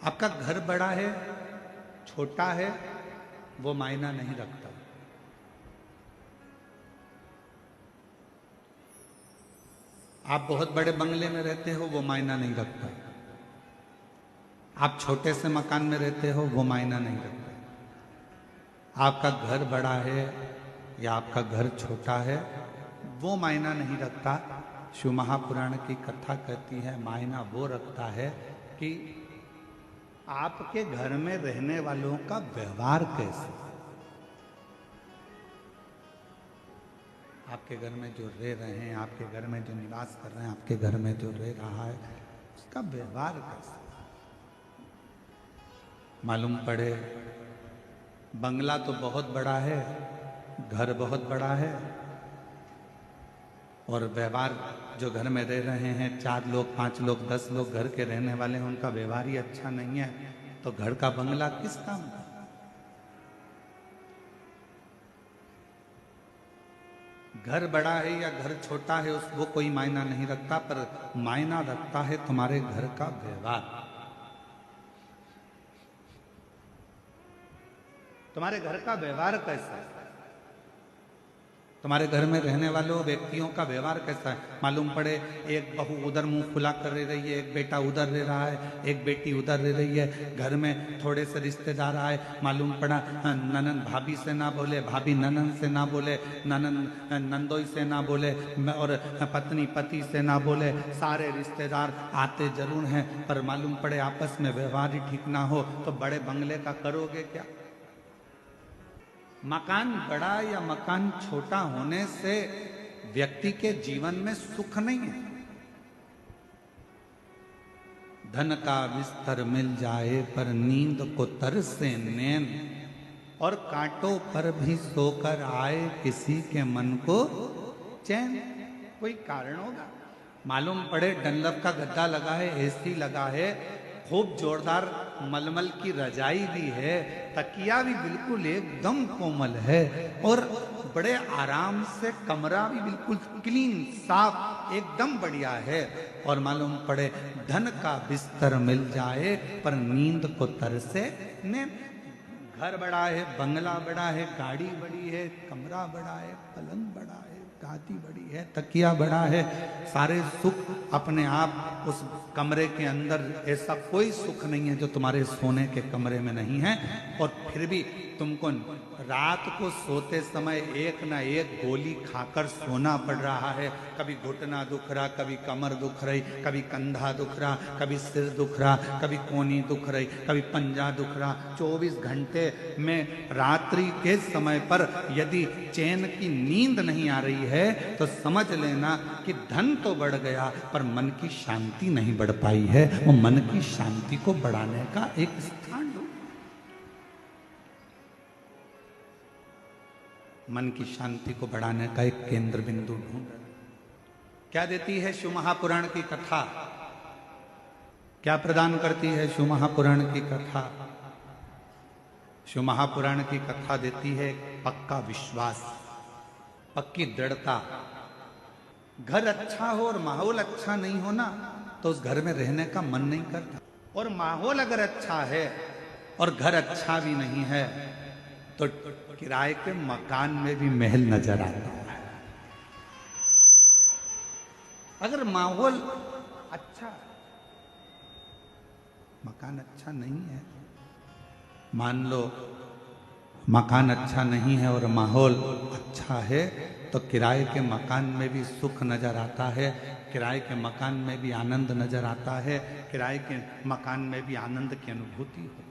आपका घर बड़ा है छोटा है वो मायना नहीं रखता। आप बहुत बड़े बंगले में रहते हो वो मायना नहीं रखता। आप छोटे से मकान में रहते हो वो मायना नहीं रखता। आपका घर बड़ा है या आपका घर छोटा है वो मायना नहीं रखता। शिव महापुराण की कथा कहती है मायना वो रखता है कि आपके घर में रहने वालों का व्यवहार कैसे। आपके घर में जो रह रहे हैं, आपके घर में जो निवास कर रहे हैं, आपके घर में जो रह रहा है उसका व्यवहार कैसे। मालूम पड़े बंगला तो बहुत बड़ा है, घर बहुत बड़ा है और व्यवहार जो घर में रह रहे हैं 4 लोग 5 लोग 10 लोग घर के रहने वाले हैं उनका व्यवहार ही अच्छा नहीं है तो घर का बंगला किस काम का। घर बड़ा है या घर छोटा है उस वो कोई मायना नहीं रखता, पर मायना रखता है तुम्हारे घर का व्यवहार। तुम्हारे घर का व्यवहार कैसा है, तुम्हारे घर में रहने वालों व्यक्तियों का व्यवहार कैसा है। मालूम पड़े एक बहू उधर मुंह खुला कर रह रही है, एक बेटा उधर रह रहा है, एक बेटी उधर रह रही है, घर में थोड़े से रिश्तेदार आए, मालूम पड़ा ननन भाभी से ना बोले, भाभी ननन से ना बोले, ननन नंदोई से ना बोले और पत्नी पति से ना बोले। सारे रिश्तेदार आते जरूर हैं पर मालूम पड़े आपस में व्यवहार ही ठीक ना हो तो बड़े बंगले का करोगे क्या। मकान बड़ा या मकान छोटा होने से व्यक्ति के जीवन में सुख नहीं है। धन का बिस्तर मिल जाए पर नींद को तरसे नैन और कांटों पर भी सोकर आए किसी के मन को चैन। कोई कारण होगा। मालूम पड़े डनलप का गद्दा लगा है, एसी लगा है, खूब जोरदार मलमल की रजाई भी है, तकिया भी बिल्कुल एकदम कोमल है और बड़े आराम से कमरा भी बिल्कुल क्लीन साफ एकदम बढ़िया है और मालूम पड़े धन का बिस्तर मिल जाए पर नींद को तरसे ने। घर बड़ा है, बंगला बड़ा है, गाड़ी बड़ी है, कमरा बड़ा है, पलंग बड़ा है, गादी बड़ी है, तकिया बड़ा है, सारे सुख अपने आप उस कमरे के अंदर। ऐसा कोई सुख नहीं है जो तुम्हारे सोने के कमरे में नहीं है। और फिर भी तुमको रात को सोते समय एक ना एक गोली खाकर सोना पड़ रहा है। कभी घुटना दुख रहा, कभी कमर दुख रही, कभी कंधा दुख रहा, कभी सिर दुख रहा, कभी कोनी दुख रही, कभी पंजा दुख रहा। 24 घंटे में रात्रि के समय पर यदि चैन की नींद नहीं आ रही है तो समझ लेना कि धन तो बढ़ गया पर मन की शांति नहीं बढ़ पाई है। वो मन की शांति को बढ़ाने का एक स्थान ढूंढ, मन की शांति को बढ़ाने का एक केंद्र बिंदु ढूंढ। क्या देती है शिव महापुराण की कथा, क्या प्रदान करती है शिव महापुराण की कथा। शिव महापुराण की कथा देती है पक्का विश्वास, पक्की दृढ़ता। घर अच्छा हो और माहौल अच्छा नहीं हो ना तो उस घर में रहने का मन नहीं करता। और माहौल अगर अच्छा है और घर अच्छा भी नहीं है तो किराए के मकान में भी महल नजर आता है। अगर माहौल अच्छा, मकान अच्छा नहीं है, मान लो मकान अच्छा नहीं है और माहौल अच्छा है तो किराए के मकान में भी सुख नजर आता है, किराए के मकान में भी आनंद नजर आता है, किराए के मकान में भी आनंद की अनुभूति होती है।